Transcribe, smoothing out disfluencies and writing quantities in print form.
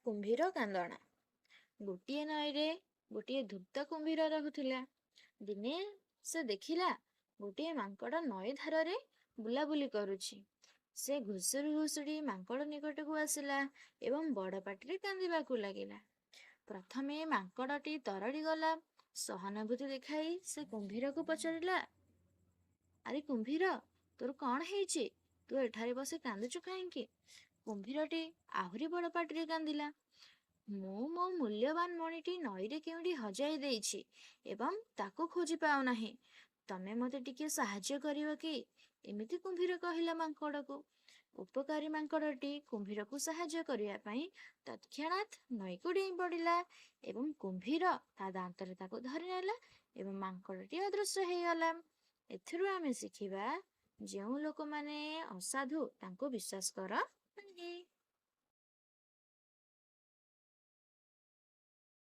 କୁମ୍ଭୀର କାନ୍ଦଣା। ଗୋଟିଏ ନଈରେ ଗୋଟିଏ ଧୂର୍ତ୍ତ କୁମ୍ଭୀର ରହୁଥିଲା। ଦିନେ ସେ ଦେଖିଲା ଗୋଟିଏ ମାଙ୍କଡ଼ ନଈ ଧାରରେ ବୁଲାବୁଲି କରୁଛି। ସେ ଘୁଷୁରି ଘୁଷୁରି ମାଙ୍କଡ଼ ନିକଟକୁ ଆସିଲା ଏବଂ ବଡ଼ ପାଟିରେ କାନ୍ଦିବାକୁ ଲାଗିଲା। ପ୍ରଥମେ ମାଙ୍କଡ଼ଟି ତରଳି ଗଲା। ସହାନୁଭୂତି ଦେଖାଇ ସେ କୁମ୍ଭୀରକୁ ପଚାରିଲା, ଆରେ କୁମ୍ଭୀର, ତୋର କ'ଣ ହେଇଛି? ତୁ ଏଠାରେ ବସି କାନ୍ଦୁଛୁ କାହିଁକି? କୁମ୍ଭୀରଟି ଆହୁରି ବଡ଼ ପାଟିରେ କାନ୍ଦିଲା, ମୁଁ ମୋ ମୂଲ୍ୟବାନ ମଣିଟି ନଈରେ କେଉଁଠି ହଜାଇ ଦେଇଛି ଏବଂ ତାକୁ ଖୋଜି ପାଉନାହିଁ। ତମେ ମୋତେ ଟିକେ ସାହାଯ୍ୟ କରିବ କି? ଏମିତି କୁମ୍ଭୀର କହିଲା ମାଙ୍କଡ଼କୁ। ଉପକାରୀ ମାଙ୍କଡ଼ଟି କୁମ୍ଭୀରକୁ ସାହାଯ୍ୟ କରିବା ପାଇଁ ତତ୍କ୍ଷଣାତ୍ ନଈକୁ ଡେଇଁ ପଡ଼ିଲା ଏବଂ କୁମ୍ଭୀର ତା ଦାନ୍ତରେ ତାକୁ ଧରି ନେଲା ଏବଂ ମାଙ୍କଡ଼ଟି ଅଦୃଶ୍ୟ ହେଇଗଲା। ଏଥିରୁ ଆମେ ଶିଖିବା, ଯେଉଁ ଲୋକମାନେ ଅସାଧୁ ତାଙ୍କୁ ବିଶ୍ୱାସ କର ନାହିଁ।